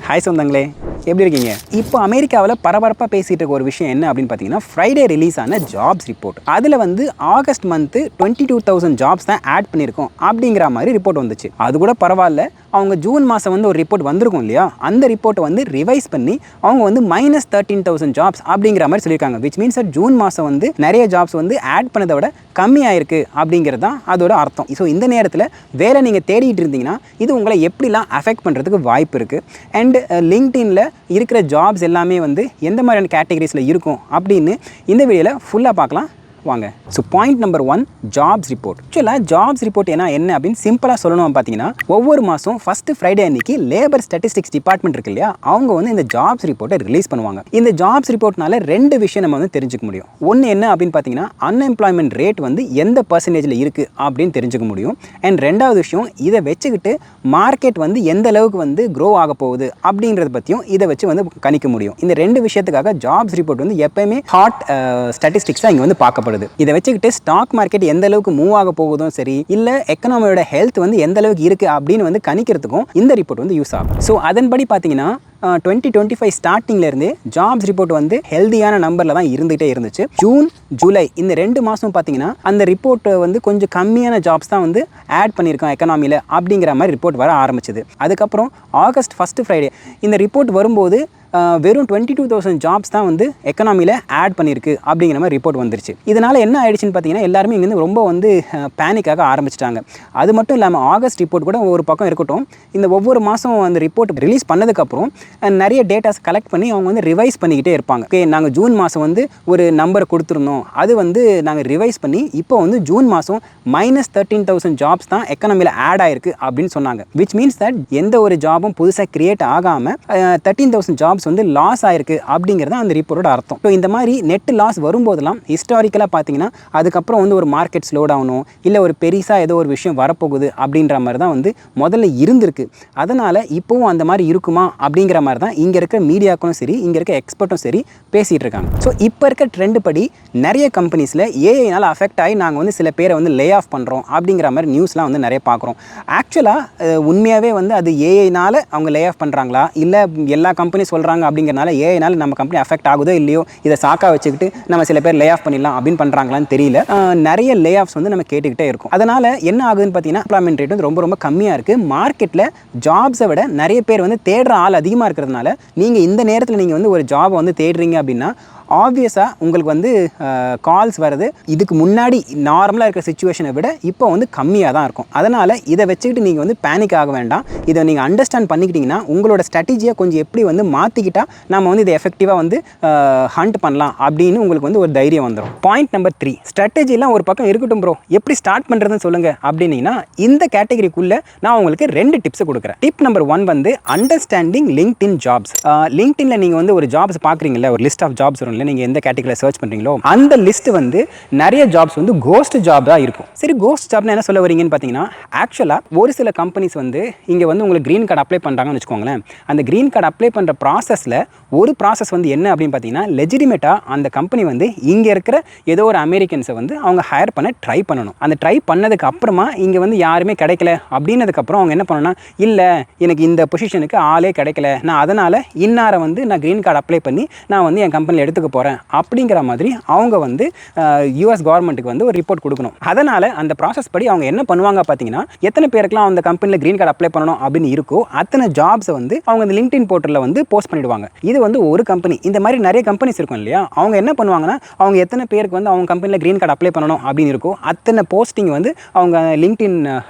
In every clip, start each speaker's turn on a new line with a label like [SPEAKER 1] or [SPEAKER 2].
[SPEAKER 1] Hi சொந்தங்களே, எப்படி இருக்கீங்க? இப்போ அமெரிக்காவில் பரபரப்பாக பேசிகிட்டு இருக்க ஒரு விஷயம் என்ன அப்படின்னு பார்த்தீங்கன்னா, ஃப்ரைடே ரிலீஸ் ஆன ஜாப்ஸ் ரிப்போர்ட். அதில் வந்து ஆகஸ்ட் மந்த்து 22,000 ஜாப்ஸ் தான் ஆட் பண்ணியிருக்கோம் அப்படிங்கிற மாதிரி ரிப்போர்ட் வந்துச்சு. அது கூட பரவாயில்ல, அவங்க ஜூன் மாதம் வந்து ஒரு ரிப்போர்ட் வந்திருக்கும் இல்லையா, அந்த ரிப்போர்ட்டை வந்து ரிவைஸ் பண்ணி அவங்க வந்து -13,000 ஜாப்ஸ் அப்படிங்கிற மாதிரி சொல்லியிருக்காங்க. விச் மீன்ஸ் ஜூன் மாதம் வந்து நிறைய ஜாப்ஸ் வந்து ஆட் பண்ணதை விட கம்மியாயிருக்கு அப்படிங்கிறது தான் அதோட அர்த்தம். ஸோ இந்த நேரத்தில் வேலை நீங்கள் தேடிட்டு இருந்தீங்கன்னா இது உங்களை எப்படிலாம் அஃபெக்ட் பண்ணுறதுக்கு வாய்ப்பு இருக்குது. அண்ட் லிங்க்டின்ல இருக்கிற ஜாப்ஸ் எல்லாமே வந்து எந்த மாதிரியான கேட்டகரிஸில் இருக்கும் அப்படின்னு இந்த வீடியோவில் ஃபுல்லாக பார்க்கலாம் வாங்க. So point number 1, jobs report. ஆக்சுவலாக ஜாப்ஸ் ரிப்போர்ட் என்ன அப்படின்னு சிம்பிளாக சொல்லணும் பார்த்தீங்கன்னா, ஒவ்வொரு மாதம் ஃபஸ்ட்டு ஃப்ரைடே அன்னைக்கு லேபர் ஸ்டாட்டிஸ்டிக்ஸ் டிபார்ட்மெண்ட் இருக்கு இல்லையா, அவங்க வந்து இந்த ஜாப்ஸ் ரிப்போர்ட்டை ரிலீஸ் பண்ணுவாங்க. இந்த ஜாப்ஸ் ரிப்போர்ட்னால ரெண்டு விஷயம் நம்ம வந்து தெரிஞ்சுக்க முடியும். ஒன்று என்ன அப்படின்னு பார்த்தீங்கன்னா, அன்எம்ப்ளாய்மெண்ட் ரேட் வந்து எந்த பர்சன்டேஜில் இருக்குது அப்படின்னு தெரிஞ்சுக்க முடியும். அண்ட் ரெண்டாவது விஷயம், இதை வச்சுக்கிட்டு மார்க்கெட் வந்து எந்த அளவுக்கு வந்து க்ரோ ஆக போகுது அப்படின்றத பற்றியும் இதை வச்சு வந்து கணிக்க முடியும். இந்த ரெண்டு விஷயத்துக்காக ஜாப்ஸ் ரிப்போர்ட் வந்து எப்பயுமே ஹாட் ஸ்டாட்டிஸ்டிக்ஸாக இங்கே வந்து பார்க்கப்படுது. இதை வச்சுக்கிட்டு ஸ்டாக் மார்க்கெட் எந்த அளவுக்கு மூவ் ஆக போகுதும் சரி, இல்லை எக்கனாமியோட ஹெல்த் வந்து எந்த அளவுக்கு இருக்குது அப்படின்னு வந்து கணிக்கிறதுக்கும் இந்த ரிப்போர்ட் வந்து யூஸ் ஆகும். ஸோ அதன்படி பார்த்தீங்கன்னா 2025 ஸ்டார்டிங்லேருந்து ஜாப்ஸ் ரிப்போர்ட் வந்து ஹெல்தியான நம்பரில் தான் இருந்துகிட்டே இருந்துச்சு. ஜூன், ஜூலை இந்த 2 மாதம் பார்த்தீங்கன்னா அந்த ரிப்போர்ட் வந்து கொஞ்சம் கம்மியான ஜாப்ஸ் தான் வந்து ஆட் பண்ணியிருக்கோம் எக்கனாமியில் அப்படிங்கிற மாதிரி ரிப்போர்ட் வர ஆரம்பிச்சது. அதுக்கப்புறம் ஆகஸ்ட் ஃபஸ்ட்டு ஃப்ரைடே இந்த ரிப்போர்ட் வரும்போது வெறும் 22,000 ஜாப்ஸ் தான் வந்து எக்கனாமியில் ஆட் பண்ணியிருக்கு அப்படிங்கிற மாதிரி ரிப்போர்ட் வந்துருச்சு. இதனால் என்ன ஆயிடுச்சுன்னு பார்த்தீங்கன்னா, எல்லாருமே இங்கேருந்து ரொம்ப வந்து பேனிக்காக ஆரம்பிச்சிட்டாங்க. அது மட்டும் இல்லாமல் ஆகஸ்ட் ரிப்போர்ட் கூட ஒரு பக்கம் இருக்கட்டும், இந்த ஒவ்வொரு மாதம் அந்த ரிப்போர்ட் ரிலீஸ் பண்ணதுக்கப்புறம் நிறைய டேட்டாஸ் கலெக்ட் பண்ணி அவங்க வந்து ரிவைஸ் பண்ணிக்கிட்டே இருப்பாங்க. ஓகே, நாங்கள் ஜூன் மாதம் வந்து ஒரு நம்பரை கொடுத்துருந்தோம், அது வந்து நாங்கள் ரிவைஸ் பண்ணி இப்போ வந்து ஜூன் மாதம் -13,000 ஜாப்ஸ் தான் எக்கனாமியில் ஆட் ஆயிருக்கு அப்படின்னு சொன்னாங்க. விச் மீன்ஸ் தட் எந்த ஒரு ஜாபும் புதுசாக கிரியேட் ஆகாமல் 13,000 ஜாப்ஸ் வந்து லாஸ் ஆயிருக்கு அப்படிங்கிறது அந்த ரிப்போர்ட்டோட அர்த்தம். ஸோ இந்த மாதிரி நெட் லாஸ் வரும்போதெல்லாம் ஹிஸ்டாரிக்கலாக பார்த்தீங்கன்னா அதுக்கப்புறம் வந்து ஒரு மார்க்கெட் ஸ்லோ டவுனோ இல்லை ஒரு பெருசாக ஏதோ ஒரு விஷயம் வரப்போகுது அப்படின்ற மாதிரி தான் வந்து முதல்ல இருந்திருக்கு. அதனால் இப்போவும் அந்த மாதிரி இருக்குமா அப்படிங்கிற மாதிரி தான் இங்கே இருக்க மீடியாக்களும் சரி, இங்கே இருக்க எக்ஸ்பர்ட்டும் சரி பேசிகிட்டு இருக்காங்க. ஸோ இப்போ இருக்க ட்ரெண்ட் படி நிறைய கம்பெனிஸில் ஏஐனால் அஃபெக்ட் ஆகி நாங்கள் வந்து சில பேரை வந்து லே ஆஃப் பண்ணுறோம் அப்படிங்கிற மாதிரி நியூஸ்லாம் வந்து நிறைய பார்க்குறோம். ஆக்சுவலாக உண்மையாகவே வந்து அது ஏஐனால் அவங்க லே ஆஃப் பண்ணுறாங்களா, இல்லை எல்லா கம்பெனி சொல்கிறாங்க அப்படிங்கிறனால ஏஐனால நம்ம கம்பெனி அஃபெக்ட் ஆகுதோ இல்லையோ இதை சாக்கா வச்சுக்கிட்டு நம்ம சில பேர் லே ஆஃப் பண்ணிடலாம் அப்படின்னு பண்ணுறாங்களான்னு தெரியல. நிறைய லே ஆஃப்ஸ் வந்து நம்ம கேட்டுக்கிட்டே இருக்கும். அதனால் என்ன ஆகுதுன்னு பார்த்தீங்கன்னா, எம்ப்ளாய்மெண்ட் ரேட் வந்து ரொம்ப ரொம்ப கம்மியாக இருக்குது. மார்க்கெட்டில் ஜாப்ஸை விட நிறைய பேர் வந்து தேடுற ஆள் அதிகமாக இருக்கிறதுனால நீங்கள் இந்த நேரத்தில் நீங்கள் வந்து ஒரு ஜாபை வந்து தேடுறீங்க அப்படின்னா ஆப்வியஸாக உங்களுக்கு வந்து கால்ஸ் வருது இதுக்கு முன்னாடி நார்மலாக இருக்கிற சிச்சுவேஷனை விட இப்போ வந்து கம்மியாக தான் இருக்கும். அதனால் இதை வச்சுக்கிட்டு நீங்கள் வந்து பேனிக் ஆக வேண்டாம். இதை நீங்கள் அண்டர்ஸ்டாண்ட் பண்ணிக்கிட்டிங்கன்னா உங்களோட ஸ்ட்ராட்டஜியை கொஞ்சம் எப்படி வந்து மாற்றிக்கிட்டால் நம்ம வந்து இதை எஃபெக்டிவாக வந்து ஹண்ட் பண்ணலாம் அப்படின்னு உங்களுக்கு வந்து ஒரு தைரியம் வந்துடும். பாயிண்ட் நம்பர் 3, ஸ்ட்ராட்டஜிலாம் ஒரு பக்கம் இருக்கட்டும் ப்ரோ, எப்படி ஸ்டார்ட் பண்ணுறதுன்னு சொல்லுங்கள் அப்படின்னீங்கன்னா இந்த கேட்டகரிக்குள்ளே நான் உங்களுக்கு 2 டிப்ஸ் கொடுக்குறேன். டிப் நம்பர் 1 வந்து அண்டர்ஸ்டாண்டிங் லிங்க்டின் ஜாப்ஸ். லிங்க்டின்ல நீங்கள் வந்து ஒரு ஜாப்ஸ் பார்க்குறீங்களா, ஒரு லிஸ்ட் ஆஃப் ஜாப்ஸ் இல்லை நீங்கள் எந்த கேட்டகரியில் சர்ச் பண்ணுறீங்களோ அந்த லிஸ்ட் வந்து நிறைய ஜாப்ஸ் வந்து கோஸ்ட் ஜாப் தான் இருக்கும். சரி, கோஸ்ட் ஜாப்னா என்ன சொல்ல வரீங்கன்னு பார்த்தீங்கன்னா, ஆக்சுவலாக ஒரு சில கம்பெனிஸ் வந்து இங்கே வந்து உங்களுக்கு க்ரீன் கார்டு அப்ளை பண்ணுறாங்கன்னு வச்சுக்கோங்களேன். அந்த க்ரீன் கார்டு அப்ளை பண்ணுற ப்ராசஸில் ஒரு ப்ராசஸ் வந்து என்ன அப்படின்னு பார்த்தீங்கன்னா, லெஜிட்டிமேட்டாக அந்த கம்பெனி வந்து இங்கே இருக்கிற ஏதோ ஒரு அமெரிக்கன்ஸை வந்து அவங்க ஹையர் பண்ண ட்ரை பண்ணணும். அந்த ட்ரை பண்ணதுக்கு அப்புறமா இங்கே வந்து யாருமே கிடைக்கல அப்படின்னதுக்கப்புறம் அவங்க என்ன பண்ணணும்னா, இல்லை எனக்கு இந்த பொசிஷனுக்கு ஆளே கிடைக்கல, நான் அதனால் இன்னாரை வந்து நான் க்ரீன் கார்டு அப்ளை பண்ணி நான் வந்து என் கம்பெனியில் எடுத்துக்க போகிறேன் அப்படிங்கிற மாதிரி அவங்க வந்து யூஎஸ் கவர்மெண்ட்டுக்கு வந்து ஒரு ரிப்போர்ட் கொடுக்கணும். அதனால் அந்த ப்ராசஸ் படி அவங்க என்ன பண்ணுவாங்க பார்த்தீங்கன்னா, எத்தனை பேருக்குலாம் அந்த கம்பெனியில் க்ரீன் கார்டு அப்ளை பண்ணணும் அப்படின்னு இருக்கோ அத்தனை ஜாப்ஸை வந்து அவங்க அந்த லிங்க்டின் போர்ட்டலில் வந்து போஸ்ட் பண்ணிடுவாங்க. இது வந்து ஒரு கம்பெனி. இந்த மாதிரி நிறைய கம்பெனிஸ் இருக்கும் இல்லையா, அவங்க என்ன பண்ணுவாங்கன்னா, அவங்க எத்தனை பேருக்கு வந்து அவங்க கம்பெனியில் க்ரீன் கார்டு அப்ளை பண்ணணும் அப்படின்னு இருக்கோ அத்தனை போஸ்டிங் வந்து அவங்க லிங்க்டின்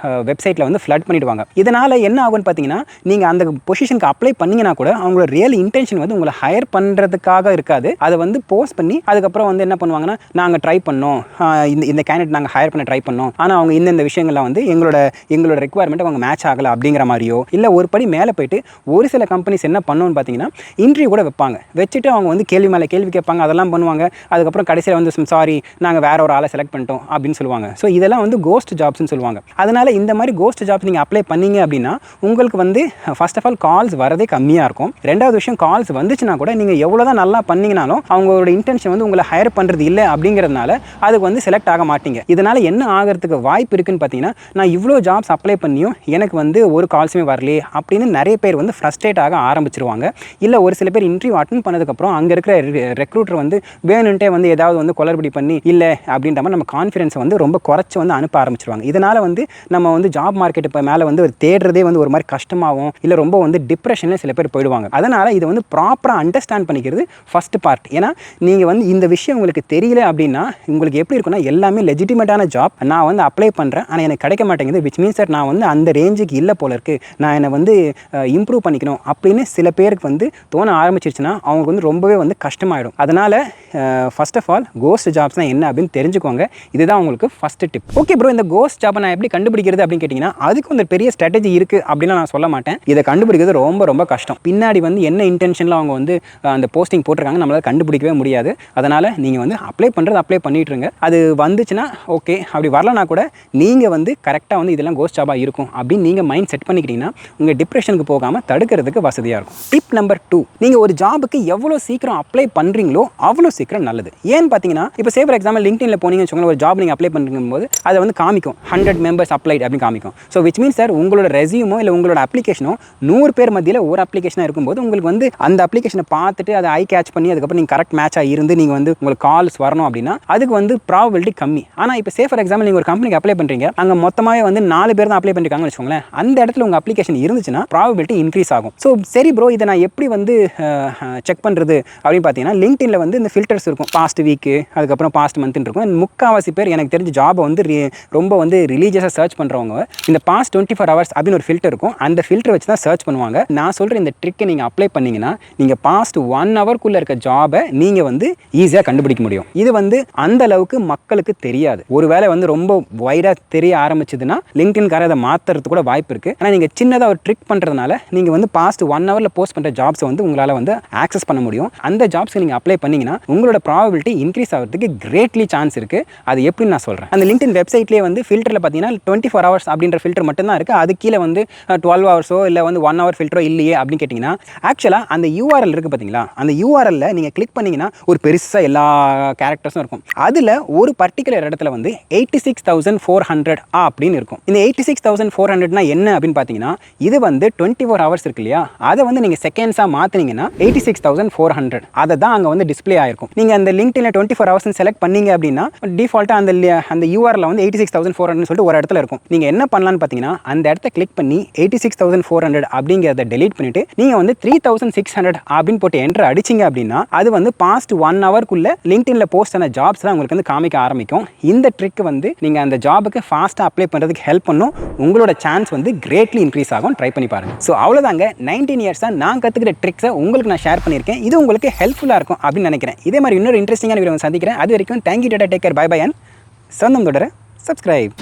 [SPEAKER 1] வெப்சைட்டில் வந்து ஃப்ளட் பண்ணிடுவாங்க. இதனால் என்ன ஆகும்னு பார்த்தீங்கன்னா, நீங்கள் அந்த பொசிஷனுக்கு அப்ளை பண்ணிங்கன்னா கூட அவங்களோட ரியல் இன்டென்ஷன் வந்து உங்களை ஹையர் பண்ணுறதுக்காக இருக்காது. அதை வந்து போஸ்ட் பண்ணி அதுக்கப்புறம் வந்து என்ன பண்ணுவாங்கன்னா, நாங்கள் ட்ரை பண்ணோம், இந்த கேண்டிடேட் நாங்கள் ஹையர் பண்ண ட்ரை பண்ணோம், ஆனால் அவங்க இந்த விஷயங்கள்லாம் வந்து எங்களோட ரெக்குவயர்மெண்ட் அவங்க மேட்ச் ஆகலை அப்படிங்கிற மாதிரியோ, இல்லை ஒரு படி மேலே போயிட்டு ஒரு சில கம்பெனிஸ் என்ன பண்ணணும்னு பார்த்தீங்கன்னா, இன்டர்வியூ கூட வைப்பாங்க. வச்சுட்டு அவங்க வந்து கேள்வி மேலே கேள்வி கேட்பாங்க, அதெல்லாம் பண்ணுவாங்க. அதுக்கப்புறம் கடைசியில் வந்து சாரி நாங்கள் வேற ஒரு ஆளை செலக்ட் பண்ணிட்டோம் அப்படின்னு சொல்லுவாங்க. ஸோ இதெல்லாம் வந்து கோஸ்ட் ஜாப்ஸ்னு சொல்லுவாங்க. அதனால் இந்த மாதிரி கோஸ்ட் ஜாப்ஸ் நீங்கள் அப்ளை பண்ணீங்க அப்படின்னா உங்களுக்கு வந்து ஃபர்ஸ்ட் ஆஃப் ஆல் கால்ஸ் வரதே கம்மியாக இருக்கும். ரெண்டாவது விஷயம், கால்ஸ் வந்துச்சுன்னா கூட நீங்கள் எவ்வளோ தான் நல்லா பண்ணீங்கனாலும் அவங்களோட இன்டென்ஷன் வந்து உங்களை ஹையர் பண்ணுறது இல்லை அப்படிங்கிறதுனால அதுக்கு வந்து செலக்ட் ஆக மாட்டீங்க. இதனால் என்ன ஆகிறதுக்கு வாய்ப்பு இருக்குன்னு பார்த்தீங்கன்னா, நான் இவ்வளோ ஜாப்ஸ் அப்ளை பண்ணியும் எனக்கு வந்து ஒரு கால்ஸுமே வரலையே அப்படின்னு நிறைய பேர் வந்து ஃப்ரஸ்ட்ரேட் ஆக ஆரம்பிச்சிருவாங்க. இல்லை ஒரு சில பேர் இன்டர்வியூ அட்டன் பண்ணதுக்கப்புறம் அங்கே இருக்கிற ரெக்ரூட்டர் வந்து வேணுன்ட்டே வந்து ஏதாவது வந்து குளறுபடி பண்ணி இல்லை அப்படின்ற மாதிரி நம்ம கான்ஃபிடன்ஸை வந்து ரொம்ப குறைச்சி வந்து அனுப்ப ஆரம்பிச்சிருவாங்க. இதனால் வந்து நம்ம வந்து ஜாப் மார்க்கெட் இப்போ மேலே வந்து ஒரு தேடுறதே வந்து ஒரு மாதிரி கஷ்டமாகவும் இல்லை ரொம்ப வந்து டிப்ரெஷனில் சில பேர் போயிடுவாங்க. அதனால் இதை வந்து ப்ராப்பராக அண்டர்ஸ்டாண்ட் பண்ணிக்கிறது ஃபஸ்ட்டு பார்ட். ஏன்னா நீங்கள் வந்து இந்த விஷயம் உங்களுக்கு தெரியல அப்படின்னா உங்களுக்கு எப்படி இருக்குன்னா, எல்லாமே லெஜிட்டிமேட்டான ஜாப் நான் வந்து அப்ளை பண்ணுறேன் ஆனால் எனக்கு கிடைக்க மாட்டேங்குது, விச் மீன்ஸ் சார் நான் வந்து அந்த ரேஞ்சுக்கு இல்லை போல இருக்குது, நான் என்னை வந்து இம்ப்ரூவ் பண்ணிக்கணும் அப்படின்னு சில பேருக்கு வந்து தோண ஆரம்பிச்சிருச்சுன்னா அவங்களுக்கு வந்து ரொம்பவே வந்து கஷ்டமாயிடும். அதனால் ஃபர்ஸ்ட் ஆஃப் ஆல் கோஸ்ட் ஜாப்ஸ்னால் என்ன அப்படின்னு தெரிஞ்சுக்கோங்க. இதுதான் உங்களுக்கு ஃபஸ்ட்டு டிப். ஓகே ப்ரோ, இந்த கோஸ்ட் ஜாப்பை நான் எப்படி கண்டுபிடிக்கிறது அப்படின்னு கேட்டிங்கன்னா, அதுக்கு வந்து பெரிய ஸ்ட்ராட்டஜி இருக்குது அப்படின்னு நான் சொல்ல மாட்டேன். இதை கண்டுபிடிக்கிறது ரொம்ப ரொம்ப கஷ்டம். பின்னாடி வந்து என்ன இன்டென்ஷனில் அவங்க வந்து அந்த போஸ்டிங் போட்டிருக்காங்க நம்மளால் கண்டுபிடிக்கவே முடியாது. அதனால் நீங்கள் வந்து அப்ளை பண்ணிட்டுருங்க. அது வந்துச்சுன்னா ஓகே, அப்படி வரலனா கூட நீங்கள் வந்து கரெக்டாக வந்து இதெல்லாம் கோஸ்ட் ஜாபாக இருக்கும் அப்படின்னு நீங்கள் மைண்ட் செட் பண்ணிக்கிட்டீங்கன்னா உங்கள் டிப்ரெஷனுக்கு போகாமல் தடுக்கிறதுக்கு வசதியாக இருக்கும். டிப் நம்பர் 2, நீங்கள் ஒரு ஜாபுக்கு எவ்வளோ சீக்கிரம் அப்ளை பண்ணுறீங்களோ அவ்வளோ சீக்கிரம் நல்லது. ஏன்னு பார்த்தீங்கன்னா, இப்போ சே ஃபார் எக்ஸாம்பிள் லிங்க்டின்ல போனீங்கன்னு வச்சுக்கோங்களேன், ஒரு ஜாப் நீங்கள் அப்ளை பண்ணும்போது அதை வந்து காமிக்கும் 100 மெம்பர்ஸ் அப்ளைட் அப்படின்னு காமிக்கும். ஸோ விச் மீன்ஸ் சார் உங்களோட ரெஸ்யூமோ இல்லை உங்களோட அப்ளிகேஷனோ 100 பேர் மத்தியில் ஒரு அப்ளிகேஷனாக இருக்கும்போது உங்களுக்கு வந்து அந்த அப்ளிகேஷனை பார்த்துட்டு அதை ஐ கேட்ச் பண்ணி அதுக்கப்புறம் நீங்கள் கரெக்ட் மேட்சாக இருந்து நீங்கள் வந்து உங்களுக்கு கால்ஸ் வரணும் அப்படின்னா அதுக்கு வந்து ப்ராபபிலிட்டி கம்மி. ஆனால் இப்போ சே ஃபார் எக்ஸாம்பிள் நீங்கள் ஒரு கம்பெனிக்கு அப்ளை பண்ணுறீங்க, அங்கே மொத்தமாகவே வந்து 4 பேர் தான் அப்ளை பண்ணிருக்காங்கன்னு வச்சுக்கோங்களேன், அந்த இடத்துல உங்கள் அப்ளிகேஷன் இருந்துச்சுன்னா ப்ராபபிலிட்டி இன்க்ரீஸ் ஆகும். ஸோ சரி ப்ரோ, இதை நான் எப்படி வந்து செக் பண்ணுறது அப்படின்னு பார்த்தீங்கன்னா, லிங்க்டின்ல வந்து இந்த ஃபில்டர்ஸ் இருக்கும். பாஸ்ட் வீக்கு, அதுக்கப்புறம் பாஸ்ட் மந்த்னு இருக்கும். முக்கால்வாசி பேர் எனக்கு தெரிஞ்ச ஜாபை வந்து ரொம்ப வந்து ரிலீஜியஸாக சர்ச் பண்ணுறவங்க இந்த பாஸ்ட் 24 ஹவர்ஸ் அப்படின்னு ஒரு ஃபில்டர் இருக்கும். அந்த ஃபில்டர் வச்சு தான் சர்ச் பண்ணுவாங்க. நான் சொல்கிற இந்த ட்ரிக்கை நீங்கள் அப்ளை பண்ணிங்கன்னா நீங்கள் பாஸ்ட் 1 ஹவர்க்குள்ளே இருக்க ஜாபை நீங்கள் வந்து ஈஸியாக கண்டுபிடிக்க முடியும். இது வந்து அந்த அளவுக்கு மக்களுக்கு தெரியாது. ஒருவேளை வந்து ரொம்ப வைடாக தெரிய ஆரம்பிச்சதுன்னா லிங்க்டின்கார அதை மாற்றுறது கூட வாய்ப்பு இருக்குது. ஆனால் நீங்கள் சின்னதாக ஒரு ட்ரிக் பண்ணுறதுனால நீங்கள் வந்து பாஸ்ட் 1 ஹவரில் போஸ்ட் பண்ணுற ஜாப்ஸை வந்து உங்களால் வந்து ஆக்சஸ் பண்ண முடியும். அந்த ஜாப்ஸை நீங்கள் அப்ளை பண்ணிங்கன்னா உங்களோட ப்ராபபிலிட்டி இன்க்ரீஸ் ஆகிறதுக்கு கிரேட்லி சான்ஸ் இருக்குது. அது எப்படின்னு நான் சொல்கிறேன். அந்த லிங்க்டின் வெப்சைட்லேயே வந்து ஃபில்டரில் பார்த்தீங்கன்னா 24 ஹவர்ஸ் அப்படின்ற ஃபில்டர் மட்டும்தான் இருக்குது. அது கீழே வந்து 12 ஹவர்ஸோ இல்லை வந்து 1 ஹவர் ஃபில்டரோ இல்லையே அப்படின்னு கேட்டிங்கன்னா, ஆக்சுவலாக அந்த URL இருக்குது பார்த்தீங்களா, அந்த URL நீங்கள் கிளிக் பண்ணிங்கன்னா ஒரு பெருசாக எல்லா கேரக்டர்ஸும் இருக்கும். அதில் ஒரு பர்டிகுலர் இடத்துல வந்து 86,400 அப்படின்னு இருக்கும். இந்த 86,400னா என்ன அப்படின்னு பார்த்தீங்கன்னா, இது வந்து 24 ஹவர்ஸ் இருக்கு இல்லையா, அதை வந்து நீங்கள் செகண்ட்ஸாக மாற்றினீங்கன்னா 86,400 அதை தான் அங்கே வந்து டிஸ்பிளே ஆயிருக்கும். நீங்கள் அந்த லிங்க்டின்ல 24 ஹவர்ஸ் செலக்ட் பண்ணீங்க அப்படின்னா டிஃபால்ட்டாக அந்த URL வந்து 86,400 சொல்லிட்டு ஒரு இடத்துல இருக்கும். நீங்கள் என்ன பண்ணலான்னு பார்த்தீங்கன்னா, அந்த இடத்த கிளிக் பண்ணி 86,400 அப்படிங்கிறத டெலீட் பண்ணிட்டு நீங்கள் வந்து 3,600 அப்படின்னு போட்டு என்டர் அடிச்சிங்க அப்படின்னா அது வந்து பாஸ்ட் 1 ஹவர்க்குள்ள லிங்க்டின்ல போஸ்ட் ஆன ஜாப்ஸ் தான் உங்களுக்கு வந்து காமிக்க ஆரம்பிக்கும். இந்த ட்ரிக் வந்து நீங்கள் அந்த ஜாபுக்கு ஃபாஸ்ட்டாக அப்ளை பண்ணுறதுக்கு ஹெல்ப் பண்ணும். உங்களோட சான்ஸ் வந்து கிரேட்லி இன்க்ரீஸ் ஆகும். ட்ரை பண்ணி பாருங்க. ஸோ அவ்வளோதாங்க, 19 இயர்ஸாக நான் கற்றுக்கிற ட்ரிக்ஸை உங்களுக்கு நான் ஷேர் பண்ணியிருக்கேன். இது உங்களுக்கு ஹெல்ப்ஃபுல்லாக இருக்கும் அப்படின்னு நினைக்கிறேன். இதே மாதிரி இன்னொரு இன்ட்ரெஸ்டிங்கான வீடியோ சந்திக்கிறேன். அது வரைக்கும் thank you, tata, take care, bye bye and சொந்தம் தொடர சப்ஸ்கிரைப்.